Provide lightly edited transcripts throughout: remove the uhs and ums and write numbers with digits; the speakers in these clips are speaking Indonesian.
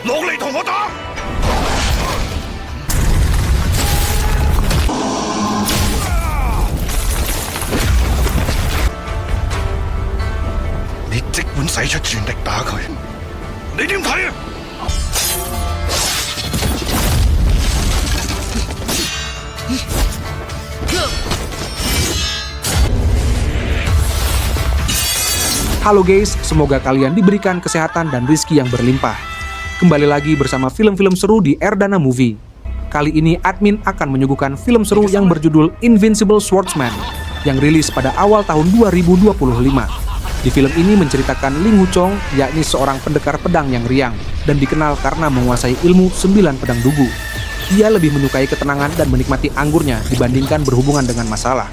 落嚟同我打！你即管使出全力打佢，你點睇啊？ Halo guys, semoga kalian diberikan kesehatan dan rizki yang berlimpah. Kembali lagi bersama film-film seru di Erdana Movie. Kali ini admin akan menyuguhkan film seru yang berjudul Invincible Swordsman yang rilis pada awal tahun 2025. Di film ini menceritakan Ling Wuchong, yakni seorang pendekar pedang yang riang dan dikenal karena menguasai ilmu 9 pedang dugu. Ia lebih menyukai ketenangan dan menikmati anggurnya dibandingkan berhubungan dengan masalah.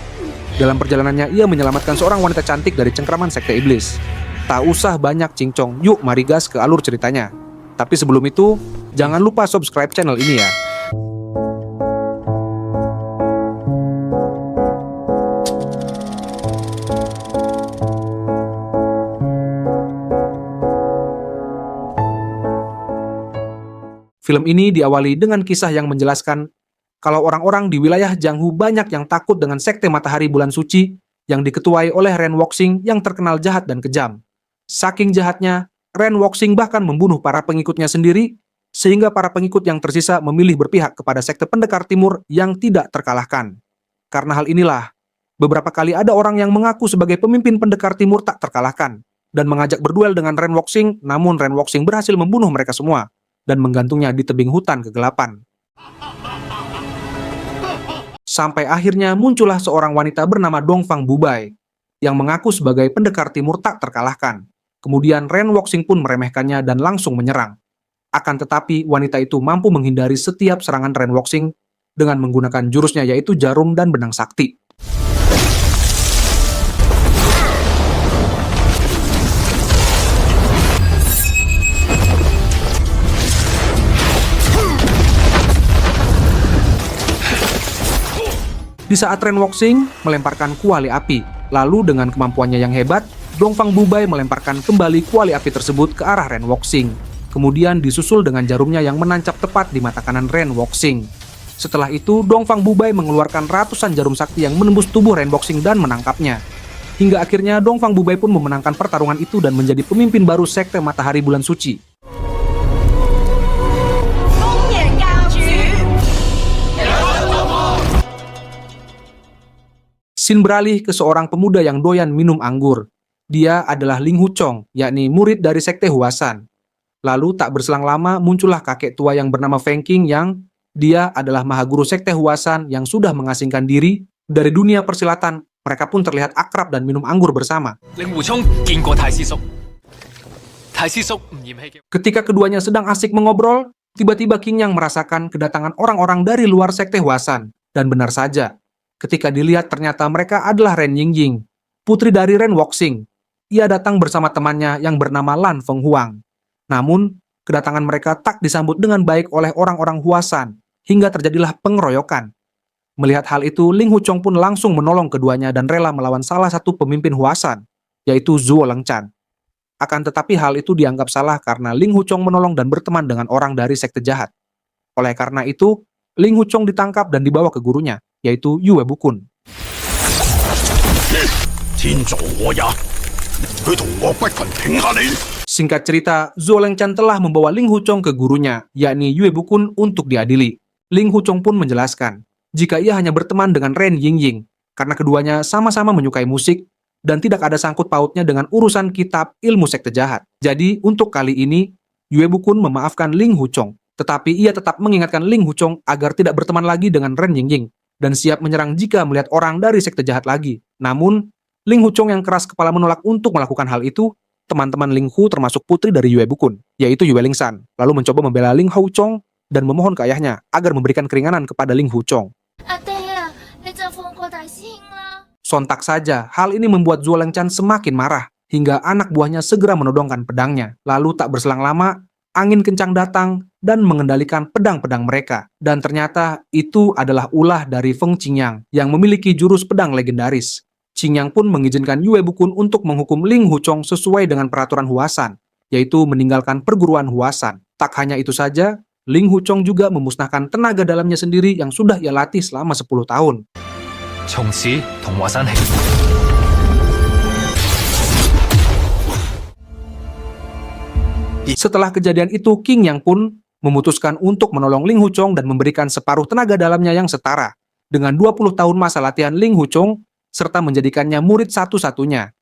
Dalam perjalanannya, ia menyelamatkan seorang wanita cantik dari cengkraman sekte iblis. Tak usah banyak cincong, yuk mari gas ke alur ceritanya. Tapi sebelum itu, jangan lupa subscribe channel ini ya. Film ini diawali dengan kisah yang menjelaskan kalau orang-orang di wilayah Jianghu banyak yang takut dengan sekte matahari bulan suci yang diketuai oleh Ren Wuxing yang terkenal jahat dan kejam. Saking jahatnya, Ren Wuxing bahkan membunuh para pengikutnya sendiri, sehingga para pengikut yang tersisa memilih berpihak kepada sekte pendekar timur yang tidak terkalahkan. Karena hal inilah, beberapa kali ada orang yang mengaku sebagai pemimpin pendekar timur tak terkalahkan, dan mengajak berduel dengan Ren Wuxing, namun Ren Wuxing berhasil membunuh mereka semua, dan menggantungnya di tebing hutan kegelapan. Sampai akhirnya muncullah seorang wanita bernama Dongfang Bubai yang mengaku sebagai pendekar timur tak terkalahkan. Kemudian Ren Wuxing pun meremehkannya dan langsung menyerang. Akan tetapi wanita itu mampu menghindari setiap serangan Ren Wuxing dengan menggunakan jurusnya yaitu jarum dan benang sakti. Di saat Ren Wuxing melemparkan kuali api, lalu dengan kemampuannya yang hebat, Dongfang Bubai melemparkan kembali kuali api tersebut ke arah Ren Wuxing. Kemudian disusul dengan jarumnya yang menancap tepat di mata kanan Ren Wuxing. Setelah itu, Dongfang Bubai mengeluarkan ratusan jarum sakti yang menembus tubuh Ren Wuxing dan menangkapnya. Hingga akhirnya Dongfang Bubai pun memenangkan pertarungan itu dan menjadi pemimpin baru sekte matahari bulan suci. Scene beralih ke seorang pemuda yang doyan minum anggur. Dia adalah Ling Wuchong, yakni murid dari sekte Huasan. Lalu tak berselang lama muncullah kakek tua yang bernama Feng Qing yang dia adalah mahaguru sekte Huasan yang sudah mengasingkan diri dari dunia persilatan. Mereka pun terlihat akrab dan minum anggur bersama. Ketika keduanya sedang asik mengobrol, tiba-tiba Qing yang merasakan kedatangan orang-orang dari luar sekte Huasan. Dan benar saja, ketika dilihat ternyata mereka adalah Ren Yingying, putri dari Ren Wuxing. Ia datang bersama temannya yang bernama Lan Fenghuang. Namun, kedatangan mereka tak disambut dengan baik oleh orang-orang Huasan, hingga terjadilah pengeroyokan. Melihat hal itu, Ling Wuchong pun langsung menolong keduanya dan rela melawan salah satu pemimpin Huasan, yaitu Zhuo Lengchan. Akan tetapi hal itu dianggap salah karena Ling Wuchong menolong dan berteman dengan orang dari sekte jahat. Oleh karena itu, Ling Wuchong ditangkap dan dibawa ke gurunya, yaitu Yue Bukun. Singkat cerita, Zhuo Lengchan telah membawa Ling Wuchong ke gurunya, yakni Yue Bukun, untuk diadili. Ling Wuchong pun menjelaskan, jika ia hanya berteman dengan Ren Yingying, karena keduanya sama-sama menyukai musik, dan tidak ada sangkut pautnya dengan urusan kitab ilmu sekte jahat. Jadi, untuk kali ini, Yue Bukun memaafkan Ling Wuchong. Tetapi ia tetap mengingatkan Ling Wuchong agar tidak berteman lagi dengan Ren Yingying dan siap menyerang jika melihat orang dari sekte jahat lagi. Namun, Ling Wuchong yang keras kepala menolak untuk melakukan hal itu. Teman-teman Ling Hu termasuk putri dari Yue Bukun, yaitu Yue Lingshan, lalu mencoba membela Ling Wuchong dan memohon ke ayahnya agar memberikan keringanan kepada Ling Wuchong. Sontak saja, hal ini membuat Zhuo Lengchan semakin marah, hingga anak buahnya segera menodongkan pedangnya. Lalu tak berselang lama, angin kencang datang dan mengendalikan pedang-pedang mereka. Dan ternyata itu adalah ulah dari Feng Qingyang yang memiliki jurus pedang legendaris. Qingyang pun mengizinkan Yue Bukun untuk menghukum Ling Wuchong sesuai dengan peraturan Huasan, yaitu meninggalkan perguruan Huasan. Tak hanya itu saja, Ling Huchong juga memusnahkan tenaga dalamnya sendiri yang sudah ia latih selama 10 tahun. 從此同華山起。 Setelah kejadian itu, Qing Yang pun memutuskan untuk menolong Ling Huchong dan memberikan separuh tenaga dalamnya yang setara dengan 20 tahun masa latihan Ling Huchong serta menjadikannya murid satu-satunya.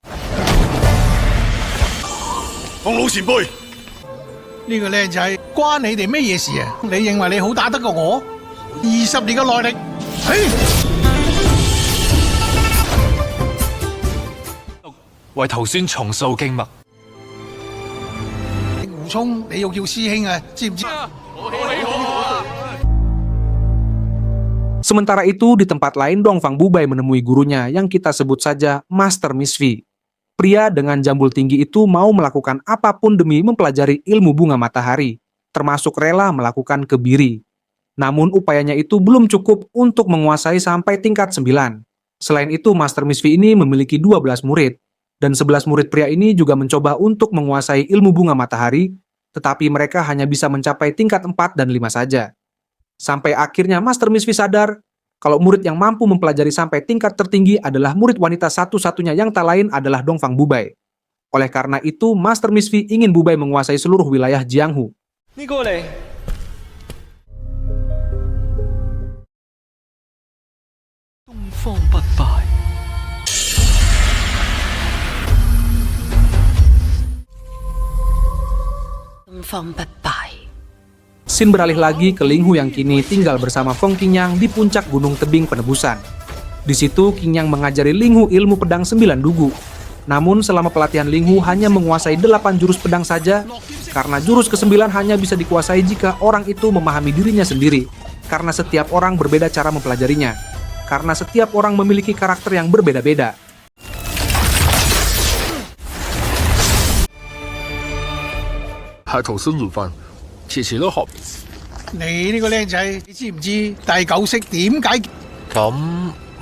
方老前輩，呢個靚仔關你哋咩嘢事啊？你認為你好打得過我？20年嘅耐力，嘿！為徒孫重塑經脈。胡聰，你要叫師兄啊，知唔知？ Sementara itu, di tempat lain Dongfang Bubai menemui gurunya yang kita sebut saja Master Misfi. Pria dengan jambul tinggi itu mau melakukan apapun demi mempelajari ilmu bunga matahari, termasuk rela melakukan kebiri. Namun upayanya itu belum cukup untuk menguasai sampai tingkat 9. Selain itu, Master Misfi ini memiliki 12 murid, dan 11 murid pria ini juga mencoba untuk menguasai ilmu bunga matahari, tetapi mereka hanya bisa mencapai tingkat 4 dan 5 saja. Sampai akhirnya Master Misfi sadar kalau murid yang mampu mempelajari sampai tingkat tertinggi adalah murid wanita satu-satunya yang tak lain adalah Dongfang Bubai. Oleh karena itu, Master Misfi ingin Bubai menguasai seluruh wilayah Jianghu. 呢個嚟。東方不敗。 東方不敗。 Scene beralih lagi ke Ling Hu yang kini tinggal bersama Feng Qingyang di puncak Gunung Tebing Penebusan. Di situ, Qingyang mengajari Ling Hu ilmu pedang 9 dugu. Namun selama pelatihan Ling Hu hanya menguasai 8 jurus pedang saja, karena jurus ke-9 hanya bisa dikuasai jika orang itu memahami dirinya sendiri, karena setiap orang berbeda cara mempelajarinya, karena setiap orang memiliki karakter yang berbeda-beda. 係徒孫緣分，遲遲都學。你呢個靚仔，你知唔知第9式點解？咁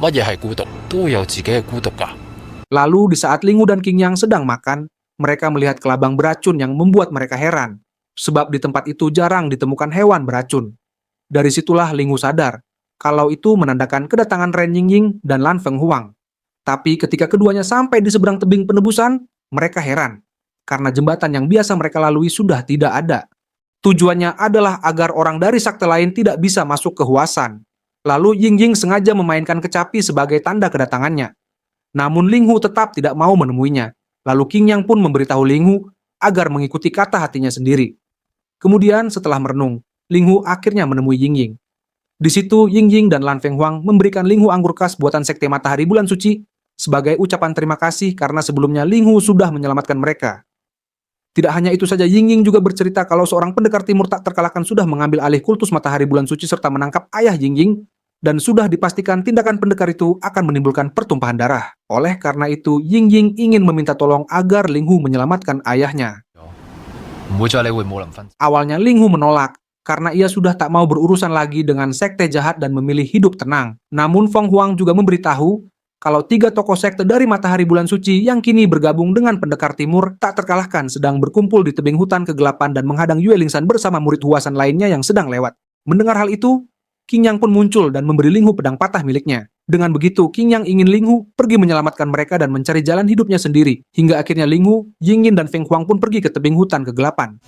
乜嘢係孤獨？都會有自己嘅孤獨㗎。 Lalu di saat Ling Hu dan Qingyang sedang makan, mereka melihat kelabang beracun yang membuat mereka heran, sebab di tempat itu jarang ditemukan hewan beracun. Dari situlah Ling Hu sadar kalau itu menandakan kedatangan Ren Yingying dan Lan Fenghuang. Tapi ketika keduanya sampai di seberang tebing penebusan, mereka heran karena jembatan yang biasa mereka lalui sudah tidak ada. Tujuannya adalah agar orang dari sakte lain tidak bisa masuk ke Huasan. Lalu Yingying sengaja memainkan kecapi sebagai tanda kedatangannya. Namun Ling Hu tetap tidak mau menemuinya. Lalu Qingyang pun memberitahu Ling Hu agar mengikuti kata hatinya sendiri. Kemudian setelah merenung, Ling Hu akhirnya menemui Yingying. Di situ Yingying dan Lan Fenghuang memberikan Ling Hu anggur khas buatan Sekte Matahari Bulan Suci sebagai ucapan terima kasih karena sebelumnya Ling Hu sudah menyelamatkan mereka. Tidak hanya itu saja, Yingying juga bercerita kalau seorang pendekar timur tak terkalahkan sudah mengambil alih kultus Matahari Bulan Suci serta menangkap ayah Yingying, dan sudah dipastikan tindakan pendekar itu akan menimbulkan pertumpahan darah. Oleh karena itu, Yingying ingin meminta tolong agar Ling Hu menyelamatkan ayahnya. Awalnya Ling Hu menolak, karena ia sudah tak mau berurusan lagi dengan sekte jahat dan memilih hidup tenang. Namun Feng Huang juga memberitahu kalau 3 tokoh sekte dari Matahari Bulan Suci yang kini bergabung dengan pendekar timur tak terkalahkan sedang berkumpul di tebing hutan kegelapan dan menghadang Yue Lingsan bersama murid Huasan lainnya yang sedang lewat. Mendengar hal itu, Qingyang pun muncul dan memberi Ling Hu pedang patah miliknya. Dengan begitu, Qingyang ingin Ling Hu pergi menyelamatkan mereka dan mencari jalan hidupnya sendiri. Hingga akhirnya Ling Hu, Yingying, dan Feng Huang pun pergi ke tebing hutan kegelapan.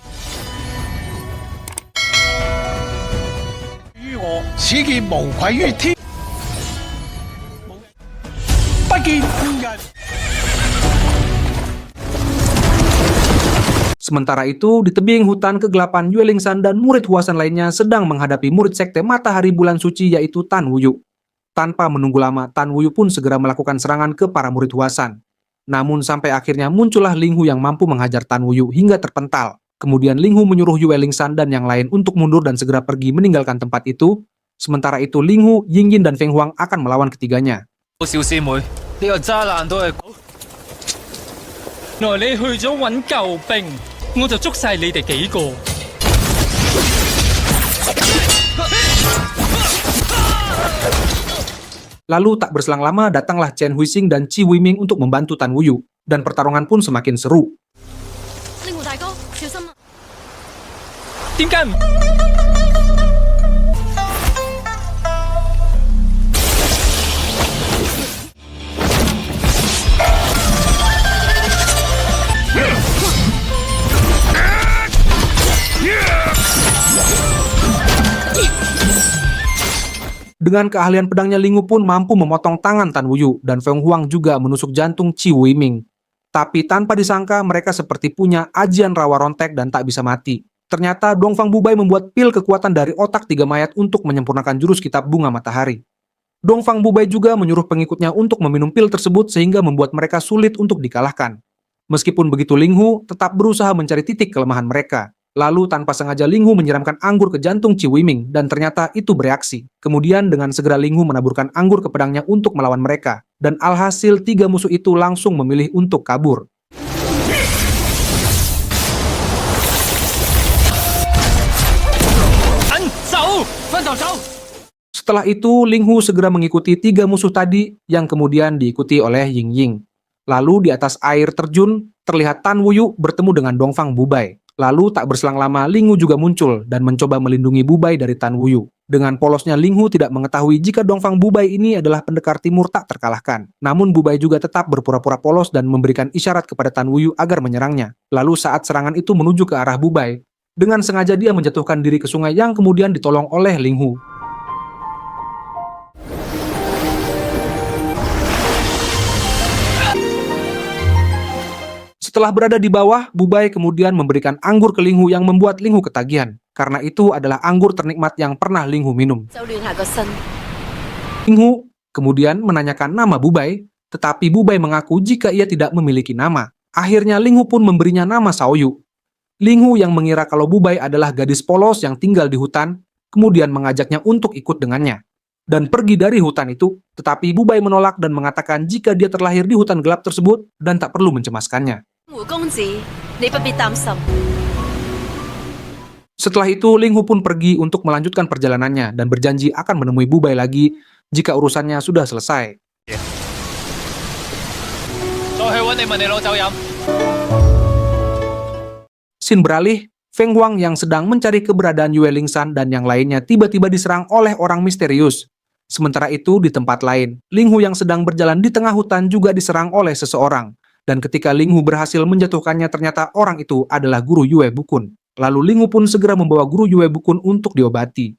Sementara itu, di tebing hutan kegelapan, Yue Lingsan dan murid Huasan lainnya sedang menghadapi murid sekte Matahari Bulan Suci yaitu Tan Wuyu. Tanpa menunggu lama, Tan Wuyu pun segera melakukan serangan ke para murid Huasan. Namun sampai akhirnya muncullah Ling Hu yang mampu menghajar Tan Wuyu hingga terpental. Kemudian Ling Hu menyuruh Yue Lingsan dan yang lain untuk mundur dan segera pergi meninggalkan tempat itu. Sementara itu Ling Hu, Yingying, dan Feng Huang akan melawan ketiganya. 小師妹，呢個渣男都係。原來你去咗揾救兵，我就捉晒你哋幾個。 Lalu tak berselang lama datanglah Chen Huixing dan Qi Huiming untuk membantu Tan Wuyu, dan pertarungan pun semakin seru. 令狐大哥，小心啊！點解唔？ Dengan keahlian pedangnya, Linghu pun mampu memotong tangan Tan Wuyu, dan Feng Huang juga menusuk jantung Qi Weiming. Tapi tanpa disangka, mereka seperti punya ajian rawa rontek dan tak bisa mati. Ternyata Dongfang Bubai membuat pil kekuatan dari otak tiga mayat untuk menyempurnakan jurus kitab bunga matahari. Dongfang Bubai juga menyuruh pengikutnya untuk meminum pil tersebut sehingga membuat mereka sulit untuk dikalahkan. Meskipun begitu, Linghu tetap berusaha mencari titik kelemahan mereka. Lalu tanpa sengaja Linghu menyiramkan anggur ke jantung Qi Weiming dan ternyata itu bereaksi. Kemudian dengan segera Linghu menaburkan anggur ke pedangnya untuk melawan mereka. Dan alhasil tiga musuh itu langsung memilih untuk kabur. Setelah itu Linghu segera mengikuti tiga musuh tadi yang kemudian diikuti oleh Ying Ying. Lalu di atas air terjun terlihat Tan Wuyu bertemu dengan Dongfang Bubai. Lalu tak berselang lama Linghu juga muncul dan mencoba melindungi Bubai dari Tan Wuyu. Dengan polosnya Linghu tidak mengetahui jika Dongfang Bubai ini adalah pendekar timur tak terkalahkan. Namun Bubai juga tetap berpura-pura polos dan memberikan isyarat kepada Tan Wuyu agar menyerangnya. Lalu saat serangan itu menuju ke arah Bubai, dengan sengaja dia menjatuhkan diri ke sungai yang kemudian ditolong oleh Linghu. Setelah berada di bawah, Bubai kemudian memberikan anggur ke Linghu yang membuat Linghu ketagihan. Karena itu adalah anggur ternikmat yang pernah Linghu minum. Linghu kemudian menanyakan nama Bubai, tetapi Bubai mengaku jika ia tidak memiliki nama. Akhirnya Linghu pun memberinya nama Shaoyu. Linghu yang mengira kalau Bubai adalah gadis polos yang tinggal di hutan, kemudian mengajaknya untuk ikut dengannya. Dan pergi dari hutan itu, tetapi Bubai menolak dan mengatakan jika dia terlahir di hutan gelap tersebut dan tak perlu mencemaskannya. Setelah itu, Linghu pun pergi untuk melanjutkan perjalanannya dan berjanji akan menemui Bubai lagi jika urusannya sudah selesai. Scene beralih, Feng Huang yang sedang mencari keberadaan Yue Lingshan dan yang lainnya tiba-tiba diserang oleh orang misterius. Sementara itu, di tempat lain, Linghu yang sedang berjalan di tengah hutan juga diserang oleh seseorang. Dan ketika Linghu berhasil menjatuhkannya, ternyata orang itu adalah guru Yue Bukun. Lalu Linghu pun segera membawa guru Yue Bukun untuk diobati.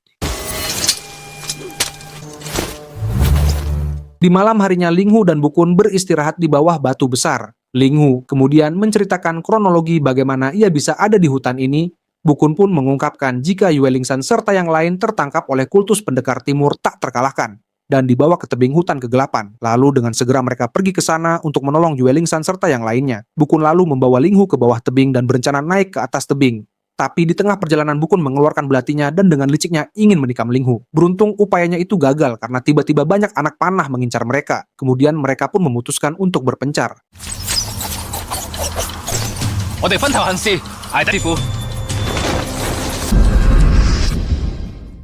Di malam harinya, Linghu dan Bukun beristirahat di bawah batu besar. Linghu kemudian menceritakan kronologi bagaimana ia bisa ada di hutan ini. Bukun pun mengungkapkan jika Yue Lingshan serta yang lain tertangkap oleh kultus pendekar timur tak terkalahkan dan dibawa ke tebing hutan kegelapan. Lalu dengan segera mereka pergi ke sana untuk menolong Yue Lingshan serta yang lainnya. Bukun lalu membawa Linghu ke bawah tebing dan berencana naik ke atas tebing. Tapi di tengah perjalanan Bukun mengeluarkan belatinya dan dengan liciknya ingin menikam Linghu. Beruntung upayanya itu gagal karena tiba-tiba banyak anak panah mengincar mereka. Kemudian mereka pun memutuskan untuk berpencar.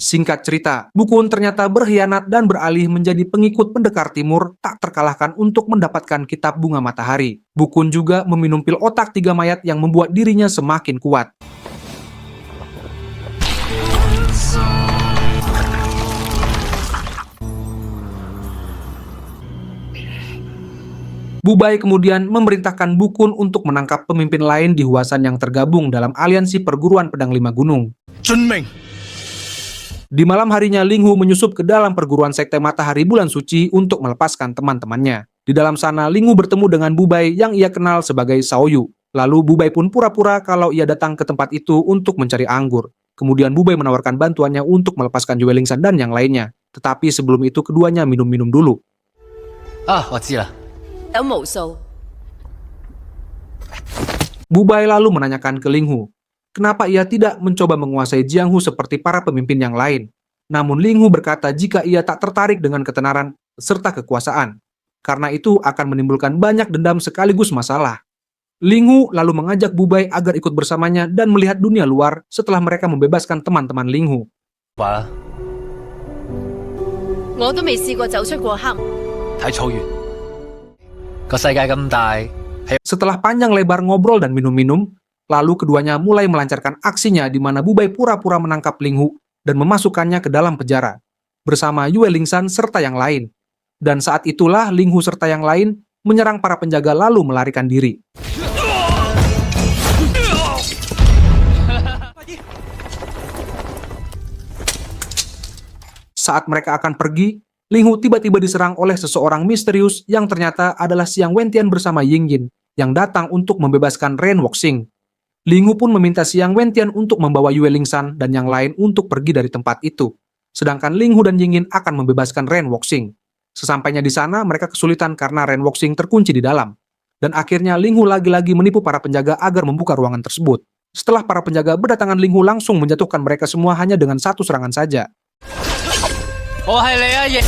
Singkat cerita, Bukun ternyata berkhianat dan beralih menjadi pengikut pendekar timur tak terkalahkan untuk mendapatkan kitab bunga matahari. Bukun juga meminum pil otak tiga mayat yang membuat dirinya semakin kuat. Bubai kemudian memerintahkan Bukun untuk menangkap pemimpin lain di Huasan yang tergabung dalam aliansi perguruan pedang lima gunung. Junming. Di malam harinya, Linghu menyusup ke dalam perguruan sekte matahari bulan suci untuk melepaskan teman-temannya. Di dalam sana, Linghu bertemu dengan Bubai yang ia kenal sebagai Shaoyu. Lalu Bubai pun pura-pura kalau ia datang ke tempat itu untuk mencari anggur. Kemudian Bubai menawarkan bantuannya untuk melepaskan Yue Lingshan dan yang lainnya. Tetapi sebelum itu keduanya minum-minum dulu. Bubai lalu menanyakan ke Linghu, kenapa ia tidak mencoba menguasai Jianghu seperti para pemimpin yang lain. Namun Linghu berkata jika ia tak tertarik dengan ketenaran serta kekuasaan. Karena itu akan menimbulkan banyak dendam sekaligus masalah. Linghu lalu mengajak Bubai agar ikut bersamanya dan melihat dunia luar setelah mereka membebaskan teman-teman Linghu. Setelah panjang lebar ngobrol dan minum-minum, Lalu keduanya mulai melancarkan aksinya di mana Bubai pura-pura menangkap Ling Hu dan memasukkannya ke dalam penjara bersama Yue Lingsan serta yang lain. Dan saat itulah Ling Hu serta yang lain menyerang para penjaga lalu melarikan diri. Saat mereka akan pergi, Ling Hu tiba-tiba diserang oleh seseorang misterius yang ternyata adalah Xiang Wentian bersama Ying Yin yang datang untuk membebaskan Ren Wuxing. Ling Hu pun meminta Xiang Wentian untuk membawa Yue Lingsan dan yang lain untuk pergi dari tempat itu. Sedangkan Ling Hu dan Ying Yin akan membebaskan Ren Wuxing. Sesampainya di sana, mereka kesulitan karena Ren Wuxing terkunci di dalam. Dan akhirnya Ling Hu lagi-lagi menipu para penjaga agar membuka ruangan tersebut. Setelah para penjaga berdatangan, Ling Hu langsung menjatuhkan mereka semua hanya dengan satu serangan saja. Oh, hai Lea ye.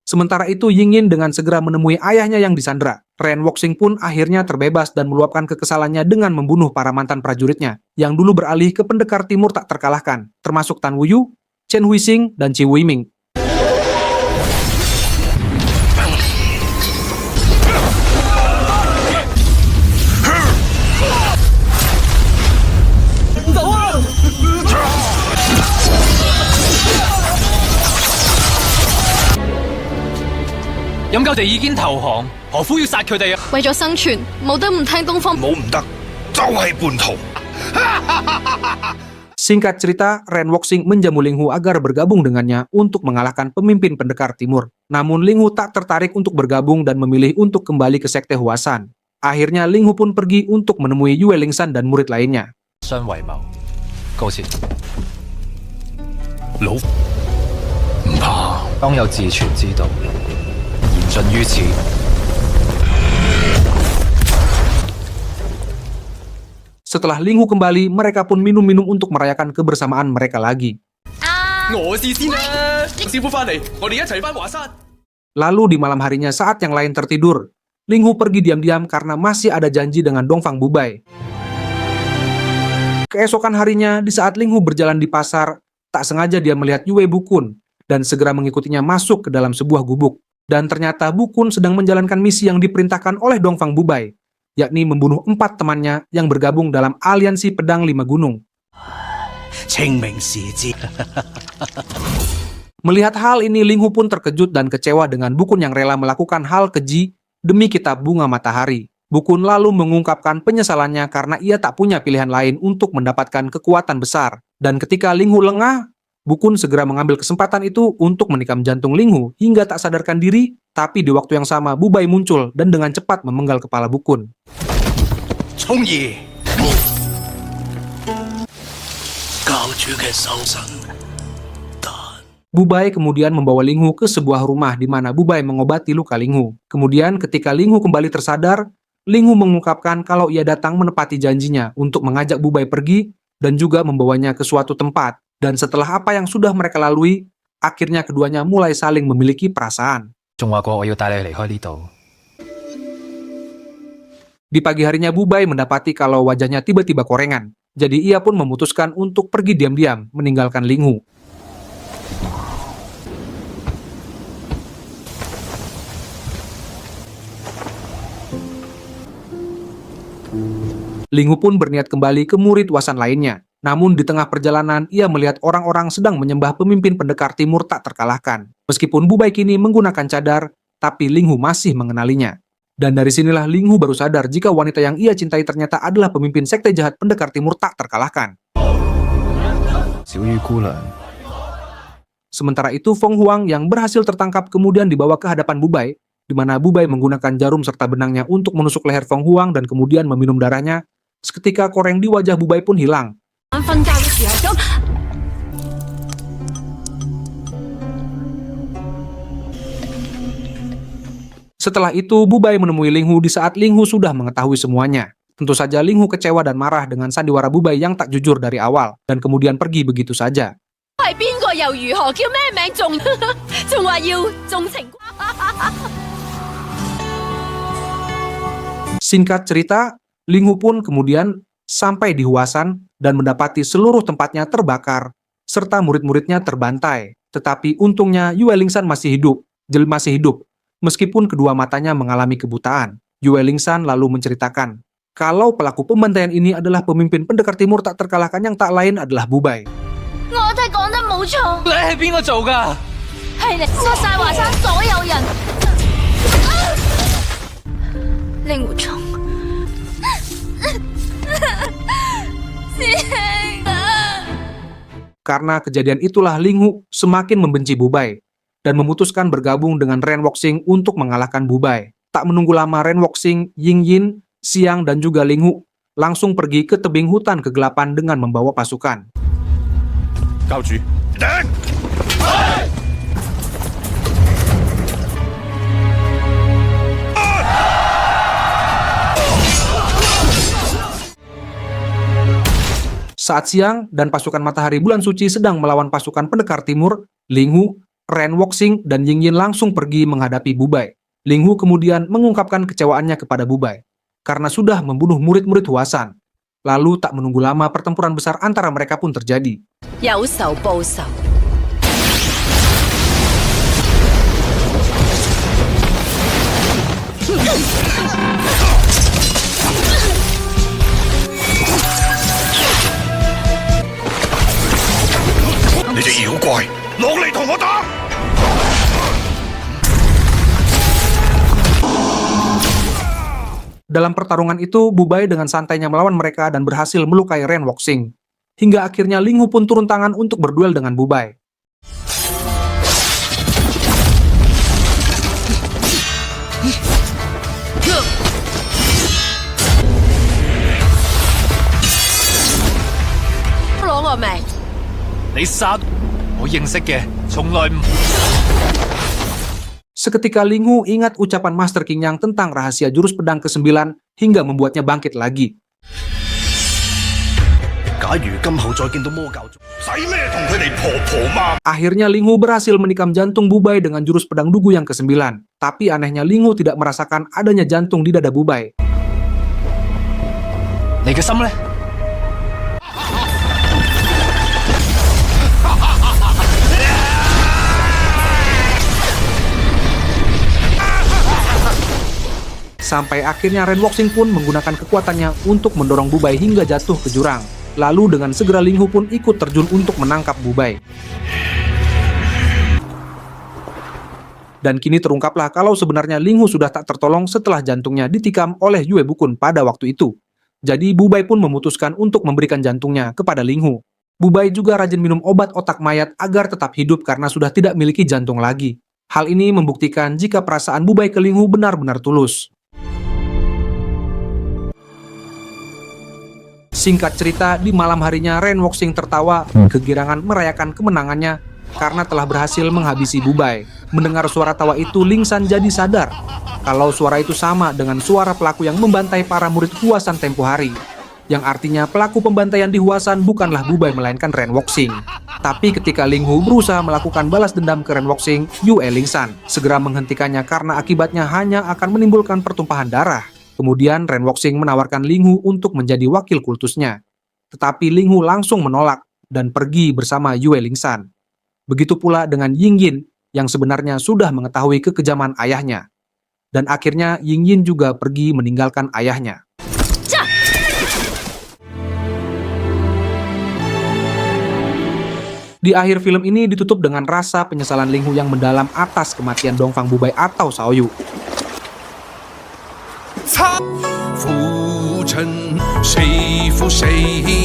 Sementara itu, Ying Yin dengan segera menemui ayahnya yang disandra. Ren Wuxing pun akhirnya terbebas dan meluapkan kekesalannya dengan membunuh para mantan prajuritnya, yang dulu beralih ke pendekar timur tak terkalahkan, termasuk Tan Wuyu, Chen Huixing, dan Qi Weiming.飲狗哋已經投降，何苦要殺佢哋啊？為咗生存，冇得唔聽東方。冇唔得，就係叛徒。 Singkat cerita, Ren Wuxing menjamu Ling Hu agar bergabung dengannya untuk mengalahkan pemimpin pendekar timur. Namun Ling Hu tak tertarik untuk bergabung dan memilih untuk kembali ke sekte Huasan. Akhirnya Ling Hu pun pergi untuk menemui Yue Lingsan dan murid lainnya. 相為謀，告辭。老唔怕，當有自存之道，言盡於此。 Setelah Ling Hu kembali, mereka pun minum-minum untuk merayakan kebersamaan mereka lagi. 我試先啦，師傅翻嚟，我哋一齊翻華山。 Lalu di malam harinya saat yang lain tertidur, Ling Hu pergi diam-diam karena masih ada janji dengan Dongfang Bubai. Keesokan harinya, di saat Ling Hu berjalan di pasar, tak sengaja dia melihat Yue Bukun dan segera mengikutinya masuk ke dalam sebuah gubuk. Dan ternyata Bukun sedang menjalankan misi yang diperintahkan oleh Dongfang Bubai, yakni membunuh 4 temannya yang bergabung dalam aliansi pedang 5 gunung. Melihat hal ini, Ling Hu pun terkejut dan kecewa dengan Bukun yang rela melakukan hal keji demi kitab bunga matahari. Bukun lalu mengungkapkan penyesalannya karena ia tak punya pilihan lain untuk mendapatkan kekuatan besar. Dan ketika Ling Hu lengah, Bukun segera mengambil kesempatan itu untuk menikam jantung Ling Hu hingga tak sadarkan diri, tapi di waktu yang sama Bubai muncul dan dengan cepat memenggal kepala Bukun. Bubai kemudian membawa Ling Hu ke sebuah rumah di mana Bubai mengobati luka Ling Hu. Kemudian ketika Ling Hu kembali tersadar, Ling Hu mengungkapkan kalau ia datang menepati janjinya untuk mengajak Bubai pergi dan juga membawanya ke suatu tempat. Dan setelah apa yang sudah mereka lalui, akhirnya keduanya mulai saling memiliki perasaan. 仲話過我要帶你離開呢度。 Di pagi harinya Bubai mendapati kalau wajahnya tiba-tiba korengan. Jadi ia pun memutuskan untuk pergi diam-diam meninggalkan Ling Hu. Ling Hu pun berniat kembali ke murid Wasan lainnya. Namun di tengah perjalanan, ia melihat orang-orang sedang menyembah pemimpin pendekar timur tak terkalahkan. Meskipun Bubai kini menggunakan cadar, tapi Ling Hu masih mengenalinya. Dan dari sinilah Ling Hu baru sadar jika wanita yang ia cintai ternyata adalah pemimpin sekte jahat pendekar timur tak terkalahkan. Sementara itu, Feng Huang yang berhasil tertangkap kemudian dibawa ke hadapan Bubai, di mana Bubai menggunakan jarum serta benangnya untuk menusuk leher Feng Huang dan kemudian meminum darahnya. Seketika koreng di wajah Bubai pun hilang. Setelah itu, Bubai menemui Ling Hu di saat Ling Hu sudah mengetahui semuanya. Tentu saja Ling Hu kecewa dan marah dengan sandiwara Bubai yang tak jujur dari awal, dan kemudian pergi begitu saja. Singkat cerita, Ling Hu pun kemudian sampai di Huasan dan mendapati seluruh tempatnya terbakar, serta murid-muridnya terbantai. Tetapi untungnya Yue Lingsan masih hidup, masih hidup, meskipun kedua matanya mengalami kebutaan. Yue Lingsan lalu menceritakan, kalau pelaku pembantaian ini adalah pemimpin pendekar timur tak terkalahkan yang tak lain adalah Bubai. 我哋講得冇錯，你係邊個做㗎？係你殺晒華山所有人。令狐沖，師兄啊！ Karena kejadian itulah Ling Hu semakin membenci Bubai dan memutuskan bergabung dengan Ren Woxing untuk mengalahkan Bubai. Tak menunggu lama Ren Woxing, Ying Yin, Xiang dan juga Ling Hu langsung pergi ke tebing hutan kegelapan dengan membawa pasukan. 教主， 頂！ Saat siang dan pasukan Matahari Bulan Suci sedang melawan pasukan pendekar timur, Ling Hu, Ren Woxing, dan Ying Yin langsung pergi menghadapi Bubai. Ling Hu kemudian mengungkapkan kecewaannya kepada Bubai karena sudah membunuh murid-murid Huasan. Lalu tak menunggu lama pertempuran besar antara mereka pun terjadi. 有仇報仇。 你隻妖怪，落嚟同我打！ Dalam pertarungan itu, Bubai dengan santainya melawan mereka dan berhasil melukai Ren Woxing. Hingga akhirnya Ling Hu pun turun tangan untuk berduel dengan Bubai. Seketika Ling Hu ingat ucapan Master King Yang tentang rahasia jurus pedang ke-9 hingga membuatnya bangkit lagi. 假如今後再見到魔教宗，使咩同佢哋婆婆媽？ Akhirnya Ling Hu berhasil menikam jantung Bubai dengan jurus pedang dugu yang ke-9. Tapi anehnya Ling Hu tidak merasakan adanya jantung di dada Bubai. 你嘅心呢？ Sampai akhirnya Ren Woxing pun menggunakan kekuatannya untuk mendorong Bubai hingga jatuh ke jurang. Lalu dengan segera Ling Hu pun ikut terjun untuk menangkap Bubai. Dan kini terungkaplah kalau sebenarnya Ling Hu sudah tak tertolong setelah jantungnya ditikam oleh Yue Bukun pada waktu itu. Jadi Bubai pun memutuskan untuk memberikan jantungnya kepada Ling Hu. Bubai juga rajin minum obat otak mayat agar tetap hidup karena sudah tidak memiliki jantung lagi. Hal ini membuktikan jika perasaan Bubai ke Ling Hu benar-benar tulus. Singkat cerita, di malam harinya Ren Woxing tertawa kegirangan merayakan kemenangannya karena telah berhasil menghabisi Bubai. Mendengar suara tawa itu, Lingsan jadi sadar kalau suara itu sama dengan suara pelaku yang membantai para murid Huasan tempo hari. Yang artinya pelaku pembantaian di Huasan bukanlah Bubai melainkan Ren Woxing. Tapi ketika Ling Hu berusaha melakukan balas dendam ke Ren Woxing, Yue Lingsan segera menghentikannya karena akibatnya hanya akan menimbulkan pertumpahan darah. Kemudian Ren Woxing menawarkan Ling Hu untuk menjadi wakil kultusnya. Tetapi Ling Hu langsung menolak dan pergi bersama Yue Lingsan. Begitu pula dengan Ying Yin yang sebenarnya sudah mengetahui kekejaman ayahnya. Dan akhirnya Ying Yin juga pergi meninggalkan ayahnya. Di akhir film ini ditutup dengan rasa penyesalan Ling Hu yang mendalam atas kematian Dongfang Bubai atau Xiaoyu. 父親，誰負誰